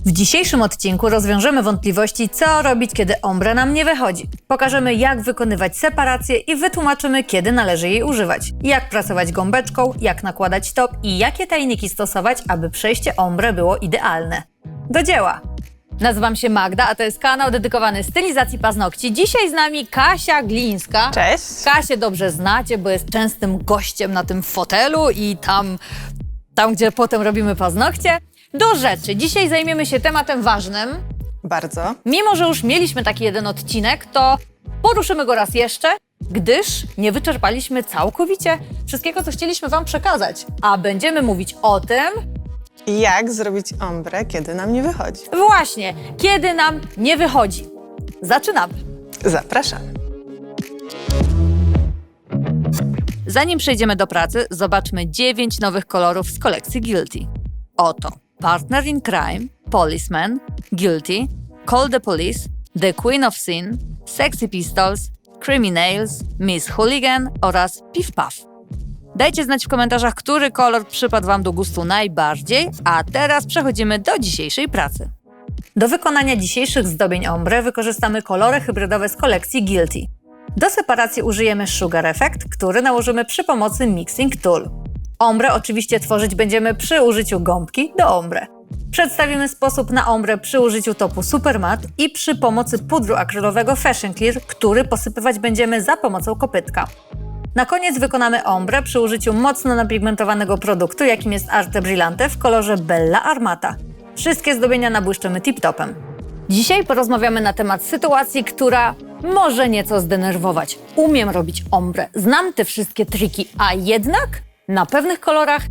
W dzisiejszym odcinku rozwiążemy wątpliwości, co robić, kiedy ombre nam nie wychodzi. Pokażemy, jak wykonywać separację i wytłumaczymy, kiedy należy jej używać. Jak pracować gąbeczką, jak nakładać top i jakie tajniki stosować, aby przejście ombre było idealne. Do dzieła! Nazywam się Magda, a to jest kanał dedykowany stylizacji paznokci. Dzisiaj z nami Kasia Glińska. Cześć! Kasię dobrze znacie, bo jest częstym gościem na tym fotelu i tam gdzie potem robimy paznokcie. Do rzeczy. Dzisiaj zajmiemy się tematem ważnym. Bardzo. Mimo że już mieliśmy taki jeden odcinek, to poruszymy go raz jeszcze, gdyż nie wyczerpaliśmy całkowicie wszystkiego, co chcieliśmy Wam przekazać. A będziemy mówić o tym, Jak zrobić ombre, kiedy nam nie wychodzi? właśnie, kiedy nam nie wychodzi. Zaczynamy. Zapraszamy. Zanim przejdziemy do pracy, zobaczmy 9 nowych kolorów z kolekcji Guilty. Oto Partner in Crime, Policeman, Guilty, Call the Police, The Queen of Sin, Sexy Pistols, Criminals, Miss Hooligan oraz Piff Puff. Dajcie znać w komentarzach, który kolor przypadł Wam do gustu najbardziej, a teraz przechodzimy do dzisiejszej pracy. Do wykonania dzisiejszych zdobień ombre wykorzystamy kolory hybrydowe z kolekcji Guilty. Do separacji użyjemy Sugar Effect, który nałożymy przy pomocy Mixing Tool. Ombre oczywiście tworzyć będziemy przy użyciu gąbki do ombre. Przedstawimy sposób na ombre przy użyciu topu Super Matte i przy pomocy pudru akrylowego Fashion Clear, który posypywać będziemy za pomocą kopytka. Na koniec wykonamy ombre przy użyciu mocno napigmentowanego produktu, jakim jest Arte Brillante w kolorze Bella Armata. Wszystkie zdobienia nabłyszczymy tip-topem. Dzisiaj porozmawiamy na temat sytuacji, która może nieco zdenerwować. Umiem robić ombre, znam te wszystkie triki, a jednak na pewnych kolorach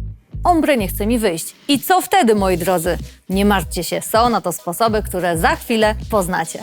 ombre nie chce mi wyjść. I co wtedy, moi drodzy? Nie martwcie się, są na to sposoby, które za chwilę poznacie.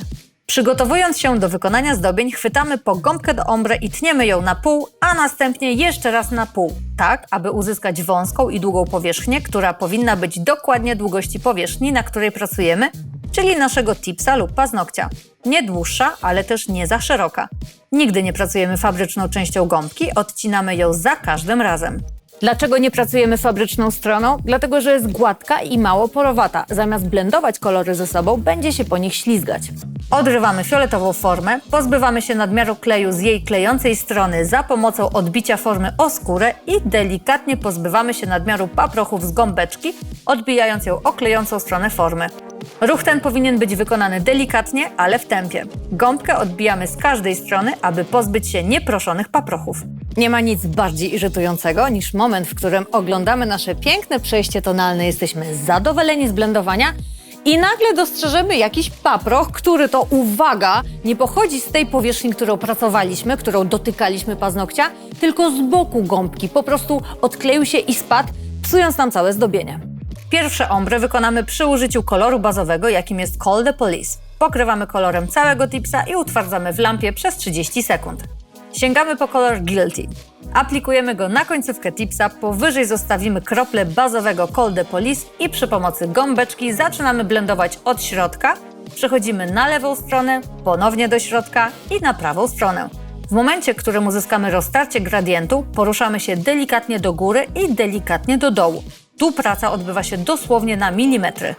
Przygotowując się do wykonania zdobień, chwytamy po gąbkę do ombre i tniemy ją na pół, a następnie jeszcze raz na pół, tak aby uzyskać wąską i długą powierzchnię, która powinna być dokładnie długości powierzchni, na której pracujemy, czyli naszego tipsa lub paznokcia. Nie dłuższa, ale też nie za szeroka. Nigdy nie pracujemy fabryczną częścią gąbki, odcinamy ją za każdym razem. Dlaczego nie pracujemy fabryczną stroną? Dlatego, że jest gładka i mało porowata. Zamiast blendować kolory ze sobą, będzie się po nich ślizgać. Odrywamy fioletową formę, pozbywamy się nadmiaru kleju z jej klejącej strony za pomocą odbicia formy o skórę i delikatnie pozbywamy się nadmiaru paprochów z gąbeczki, odbijając ją o klejącą stronę formy. Ruch ten powinien być wykonany delikatnie, ale w tempie. Gąbkę odbijamy z każdej strony, aby pozbyć się nieproszonych paprochów. Nie ma nic bardziej irytującego niż moment, w którym oglądamy nasze piękne przejście tonalne, jesteśmy zadowoleni z blendowania i nagle dostrzeżemy jakiś paproch, który to, uwaga, nie pochodzi z tej powierzchni, którą pracowaliśmy, którą dotykaliśmy paznokcia, tylko z boku gąbki. Po prostu odkleił się i spadł, psując nam całe zdobienie. Pierwsze ombre wykonamy przy użyciu koloru bazowego, jakim jest Call the Police. Pokrywamy kolorem całego tipsa i utwardzamy w lampie przez 30 sekund. Sięgamy po kolor Guilty. Aplikujemy go na końcówkę tipsa, powyżej zostawimy krople bazowego Call the Police i przy pomocy gąbeczki zaczynamy blendować od środka, przechodzimy na lewą stronę, ponownie do środka i na prawą stronę. W momencie, w którym uzyskamy roztarcie gradientu, poruszamy się delikatnie do góry i delikatnie do dołu. Tu praca odbywa się dosłownie na milimetry.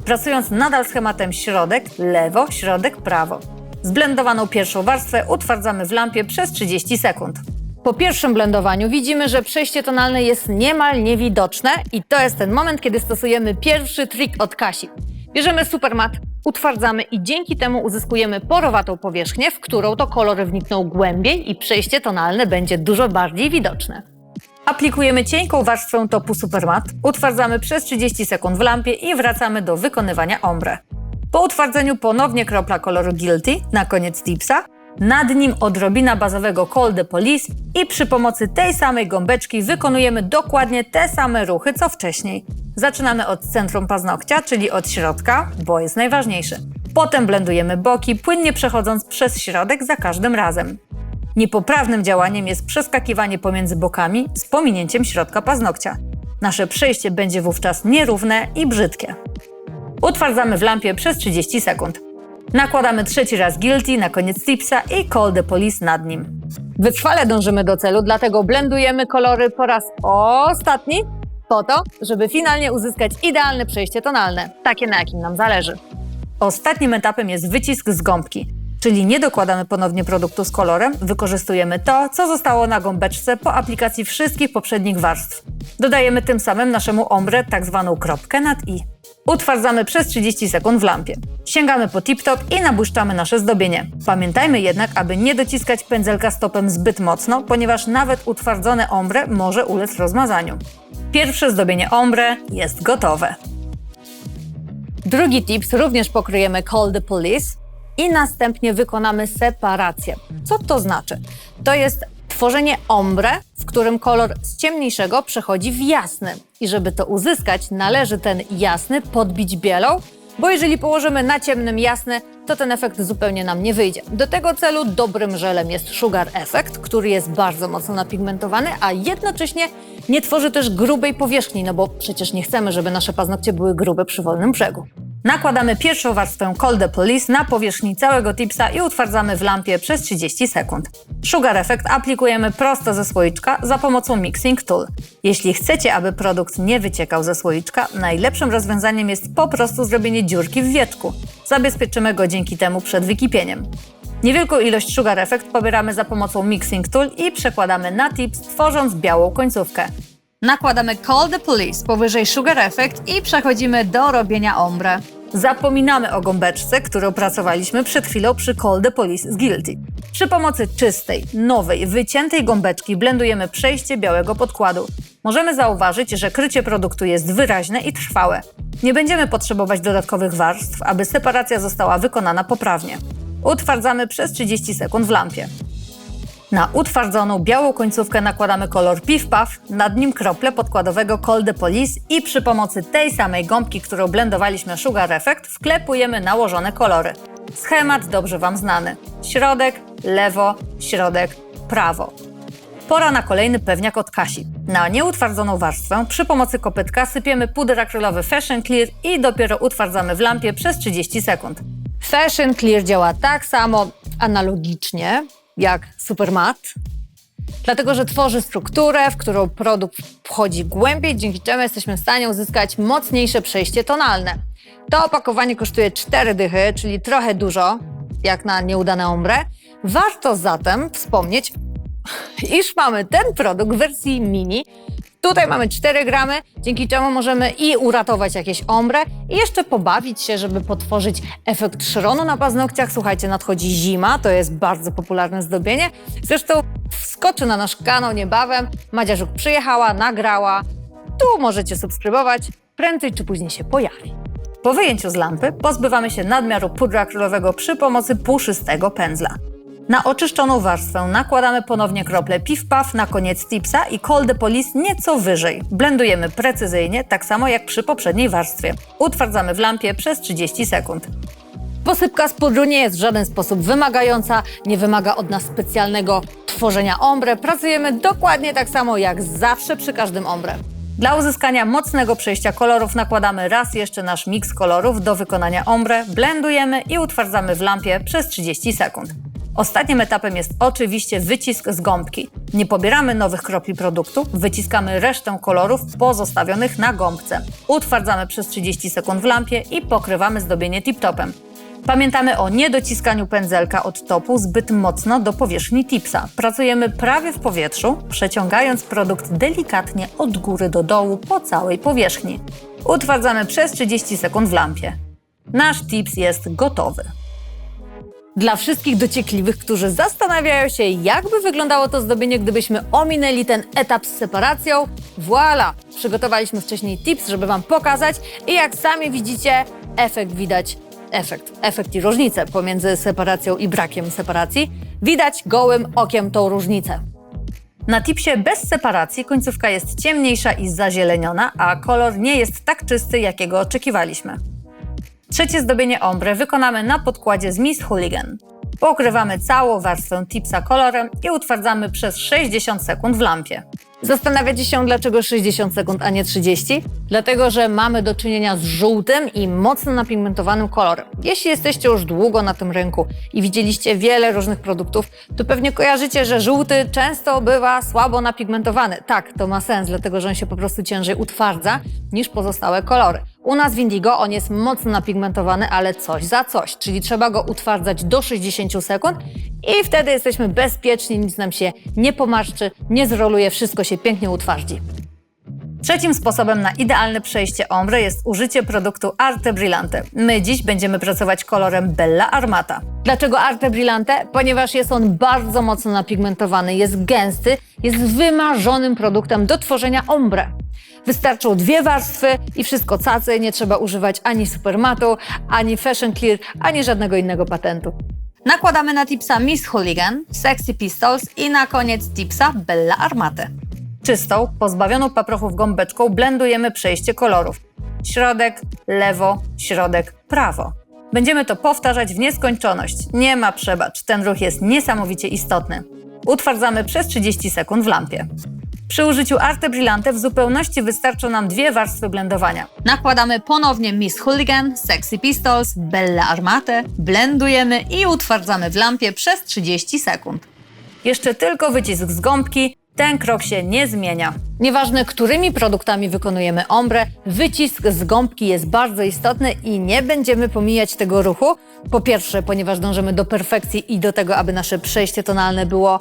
Pracując nadal schematem środek, lewo, środek, prawo. Zblendowaną pierwszą warstwę utwardzamy w lampie przez 30 sekund. Po pierwszym blendowaniu widzimy, że przejście tonalne jest niemal niewidoczne i to jest ten moment, kiedy stosujemy pierwszy trik od Kasi. Bierzemy Super Matte, utwardzamy i dzięki temu uzyskujemy porowatą powierzchnię, w którą to kolory wnikną głębiej i przejście tonalne będzie dużo bardziej widoczne. Aplikujemy cienką warstwę topu Super Matte, utwardzamy przez 30 sekund w lampie i wracamy do wykonywania ombre. Po utwardzeniu ponownie kropla koloru Guilty na koniec tipsa, nad nim odrobina bazowego Call the Police i przy pomocy tej samej gąbeczki wykonujemy dokładnie te same ruchy co wcześniej. Zaczynamy od centrum paznokcia, czyli od środka, bo jest najważniejszy. Potem blendujemy boki, płynnie przechodząc przez środek za każdym razem. Niepoprawnym działaniem jest przeskakiwanie pomiędzy bokami z pominięciem środka paznokcia. Nasze przejście będzie wówczas nierówne i brzydkie. Utwardzamy w lampie przez 30 sekund. Nakładamy trzeci raz Guilty na koniec tipsa i Call the Police nad nim. Wytrwale dążymy do celu, dlatego blendujemy kolory po raz ostatni Po to, żeby finalnie uzyskać idealne przejście tonalne, takie na jakim nam zależy. Ostatnim etapem jest wycisk z gąbki, czyli nie dokładamy ponownie produktu z kolorem, wykorzystujemy to, co zostało na gąbeczce po aplikacji wszystkich poprzednich warstw. Dodajemy tym samym naszemu ombre tak zwaną kropkę nad i. Utwardzamy przez 30 sekund w lampie. Sięgamy po tip-top i nabłyszczamy nasze zdobienie. Pamiętajmy jednak, aby nie dociskać pędzelka stopem zbyt mocno, ponieważ nawet utwardzone ombre może ulec rozmazaniu. Pierwsze zdobienie ombre jest gotowe. Drugi tips również pokryjemy Call the Police i następnie wykonamy separację. Co to znaczy? To jest tworzenie ombre, w którym kolor z ciemniejszego przechodzi w jasny. I żeby to uzyskać, należy ten jasny podbić bielą, bo jeżeli położymy na ciemnym jasny, to ten efekt zupełnie nam nie wyjdzie. Do tego celu dobrym żelem jest Sugar Effect, który jest bardzo mocno napigmentowany, a jednocześnie nie tworzy też grubej powierzchni, no bo przecież nie chcemy, żeby nasze paznokcie były grube przy wolnym brzegu. Nakładamy pierwszą warstwę Call the Police na powierzchni całego tipsa i utwardzamy w lampie przez 30 sekund. Sugar Effect aplikujemy prosto ze słoiczka za pomocą Mixing Tool. Jeśli chcecie, aby produkt nie wyciekał ze słoiczka, najlepszym rozwiązaniem jest po prostu zrobienie dziurki w wieczku. Zabezpieczymy go dzięki temu przed wykipieniem. Niewielką ilość Sugar Effect pobieramy za pomocą Mixing Tool i przekładamy na tips, tworząc białą końcówkę. Nakładamy Call the Police powyżej Sugar Effect i przechodzimy do robienia ombre. Zapominamy o gąbeczce, którą pracowaliśmy przed chwilą przy Call the Police z Guilty. Przy pomocy czystej, nowej, wyciętej gąbeczki blendujemy przejście białego podkładu. Możemy zauważyć, że krycie produktu jest wyraźne i trwałe. Nie będziemy potrzebować dodatkowych warstw, aby separacja została wykonana poprawnie. Utwardzamy przez 30 sekund w lampie. Na utwardzoną białą końcówkę nakładamy kolor Piff Puff, nad nim krople podkładowego Call the Police i przy pomocy tej samej gąbki, którą blendowaliśmy Sugar Effect, wklepujemy nałożone kolory. Schemat dobrze Wam znany. Środek, lewo, środek, prawo. Pora na kolejny pewniak od Kasi. Na nieutwardzoną warstwę przy pomocy kopytka sypiemy puder akrylowy Fashion Clear i dopiero utwardzamy w lampie przez 30 sekund. Fashion Clear działa tak samo analogicznie jak Supermatte, dlatego że tworzy strukturę, w którą produkt wchodzi głębiej, dzięki czemu jesteśmy w stanie uzyskać mocniejsze przejście tonalne. To opakowanie kosztuje 4 dychy, czyli trochę dużo, jak na nieudane ombre. Warto zatem wspomnieć, iż mamy ten produkt w wersji mini. Tutaj mamy 4 gramy, dzięki czemu możemy i uratować jakieś ombre i jeszcze pobawić się, żeby potworzyć efekt szronu na paznokciach. Słuchajcie, nadchodzi zima, to jest bardzo popularne zdobienie. Zresztą wskoczy na nasz kanał niebawem. Madzia Żuk przyjechała, nagrała. Tu możecie subskrybować, prędzej czy później się pojawi. Po wyjęciu z lampy pozbywamy się nadmiaru pudru akrylowego przy pomocy puszystego pędzla. Na oczyszczoną warstwę nakładamy ponownie krople Piff Puff na koniec tipsa i Call the Police nieco wyżej. Blendujemy precyzyjnie, tak samo jak przy poprzedniej warstwie. Utwardzamy w lampie przez 30 sekund. Posypka z pudru nie jest w żaden sposób wymagająca, nie wymaga od nas specjalnego tworzenia ombre. Pracujemy dokładnie tak samo jak zawsze przy każdym ombre. Dla uzyskania mocnego przejścia kolorów nakładamy raz jeszcze nasz miks kolorów do wykonania ombre, blendujemy i utwardzamy w lampie przez 30 sekund. Ostatnim etapem jest oczywiście wycisk z gąbki. Nie pobieramy nowych kropli produktu, wyciskamy resztę kolorów pozostawionych na gąbce. Utwardzamy przez 30 sekund w lampie i pokrywamy zdobienie tip-topem. Pamiętamy o niedociskaniu pędzelka od topu zbyt mocno do powierzchni tipsa. Pracujemy prawie w powietrzu, przeciągając produkt delikatnie od góry do dołu po całej powierzchni. Utwardzamy przez 30 sekund w lampie. Nasz tips jest gotowy. Dla wszystkich dociekliwych, którzy zastanawiają się, jakby wyglądało to zdobienie, gdybyśmy ominęli ten etap z separacją, voilà! Przygotowaliśmy wcześniej tips, żeby Wam pokazać i jak sami widzicie, efekt widać, efekt i różnicę pomiędzy separacją i brakiem separacji. Widać gołym okiem tą różnicę. Na tipsie bez separacji końcówka jest ciemniejsza i zazieleniona, a kolor nie jest tak czysty, jakiego oczekiwaliśmy. Trzecie zdobienie ombre wykonamy na podkładzie z Miss Hooligan. Pokrywamy całą warstwę tipsa kolorem i utwardzamy przez 60 sekund w lampie. Zastanawiacie się, dlaczego 60 sekund, a nie 30? Dlatego, że mamy do czynienia z żółtym i mocno napigmentowanym kolorem. Jeśli jesteście już długo na tym rynku i widzieliście wiele różnych produktów, to pewnie kojarzycie, że żółty często bywa słabo napigmentowany. Tak, to ma sens, dlatego że on się po prostu ciężej utwardza niż pozostałe kolory. U nas w Indigo on jest mocno napigmentowany, ale coś za coś, czyli trzeba go utwardzać do 60 sekund i wtedy jesteśmy bezpieczni, nic nam się nie pomarszczy, nie zroluje, wszystko się pięknie utwardzi. Trzecim sposobem na idealne przejście ombre jest użycie produktu Arte Brillante. My dziś będziemy pracować kolorem Bella Armata. Dlaczego Arte Brillante? Ponieważ jest on bardzo mocno napigmentowany, jest gęsty, jest wymarzonym produktem do tworzenia ombre. Wystarczą 2 warstwy i wszystko cacy, nie trzeba używać ani supermatu, ani Fashion Clear, ani żadnego innego patentu. Nakładamy na tipsa Miss Hooligan, Sexy Pistols i na koniec tipsa Bella Armate. Czystą, pozbawioną paprochów gąbeczką blendujemy przejście kolorów. Środek, lewo, środek, prawo. Będziemy to powtarzać w nieskończoność. Nie ma przebacz, ten ruch jest niesamowicie istotny. Utwardzamy przez 30 sekund w lampie. Przy użyciu Arte Brillante w zupełności wystarczą nam 2 warstwy blendowania. Nakładamy ponownie Miss Hooligan, Sexy Pistols, Bella Armate, blendujemy i utwardzamy w lampie przez 30 sekund. Jeszcze tylko wycisk z gąbki, ten krok się nie zmienia. Nieważne, którymi produktami wykonujemy ombre, wycisk z gąbki jest bardzo istotny i nie będziemy pomijać tego ruchu. Po pierwsze, ponieważ dążymy do perfekcji i do tego, aby nasze przejście tonalne było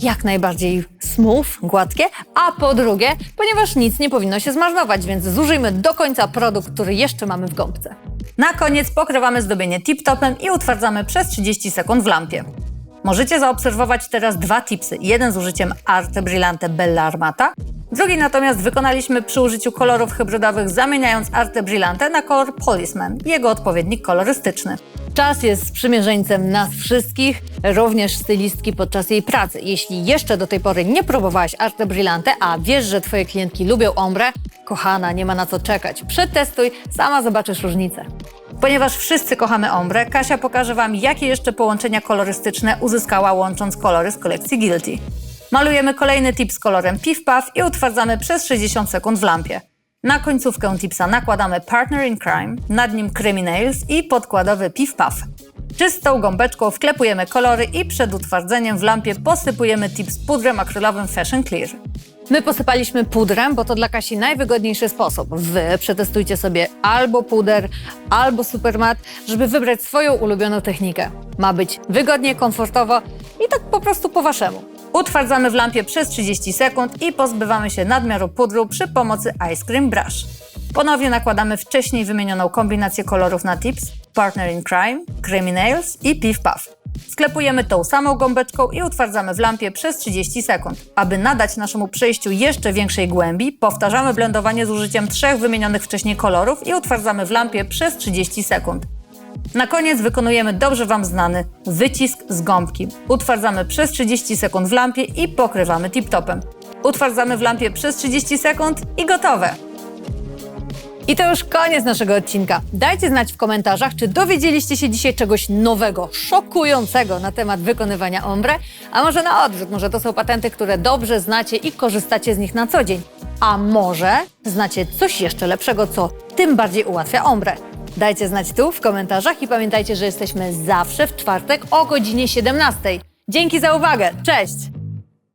jak najbardziej smooth, gładkie, a po drugie, ponieważ nic nie powinno się zmarnować, więc zużyjmy do końca produkt, który jeszcze mamy w gąbce. Na koniec pokrywamy zdobienie tip-topem i utwardzamy przez 30 sekund w lampie. Możecie zaobserwować teraz 2 tipsy. Jeden z użyciem Arte Brillante Bella Armata, drugi natomiast wykonaliśmy przy użyciu kolorów hybrydowych, zamieniając Arte Brillante na kolor Policeman, jego odpowiednik kolorystyczny. Czas jest sprzymierzeńcem nas wszystkich, również stylistki podczas jej pracy. Jeśli jeszcze do tej pory nie próbowałaś Arte Brillante, a wiesz, że Twoje klientki lubią ombre, kochana, nie ma na co czekać. Przetestuj, sama zobaczysz różnicę. Ponieważ wszyscy kochamy ombre, Kasia pokaże Wam, jakie jeszcze połączenia kolorystyczne uzyskała, łącząc kolory z kolekcji Guilty. Malujemy kolejny tip z kolorem Piff Puff i utwardzamy przez 60 sekund w lampie. Na końcówkę tipsa nakładamy Partner in Crime, nad nim Criminals i podkładowy Piff Puff. Czystą gąbeczką wklepujemy kolory i przed utwardzeniem w lampie posypujemy tips pudrem akrylowym Fashion Clear. My posypaliśmy pudrem, bo to dla Kasi najwygodniejszy sposób. Wy przetestujcie sobie albo puder, albo supermat, żeby wybrać swoją ulubioną technikę. Ma być wygodnie, komfortowo i tak po prostu po waszemu. Utwardzamy w lampie przez 30 sekund i pozbywamy się nadmiaru pudru przy pomocy Ice Cream Brush. Ponownie nakładamy wcześniej wymienioną kombinację kolorów na tips, Partner in Crime, Criminals i Piff Puff. Sklepujemy tą samą gąbeczką i utwardzamy w lampie przez 30 sekund. Aby nadać naszemu przejściu jeszcze większej głębi, powtarzamy blendowanie z użyciem 3 wymienionych wcześniej kolorów i utwardzamy w lampie przez 30 sekund. Na koniec wykonujemy dobrze Wam znany wycisk z gąbki. Utwardzamy przez 30 sekund w lampie i pokrywamy tip-topem. Utwardzamy w lampie przez 30 sekund i gotowe! I to już koniec naszego odcinka. Dajcie znać w komentarzach, czy dowiedzieliście się dzisiaj czegoś nowego, szokującego na temat wykonywania ombre, a może na odwrót, może to są patenty, które dobrze znacie i korzystacie z nich na co dzień. A może znacie coś jeszcze lepszego, co tym bardziej ułatwia ombre. Dajcie znać tu w komentarzach i pamiętajcie, że jesteśmy zawsze w czwartek o godzinie 17. Dzięki za uwagę, cześć!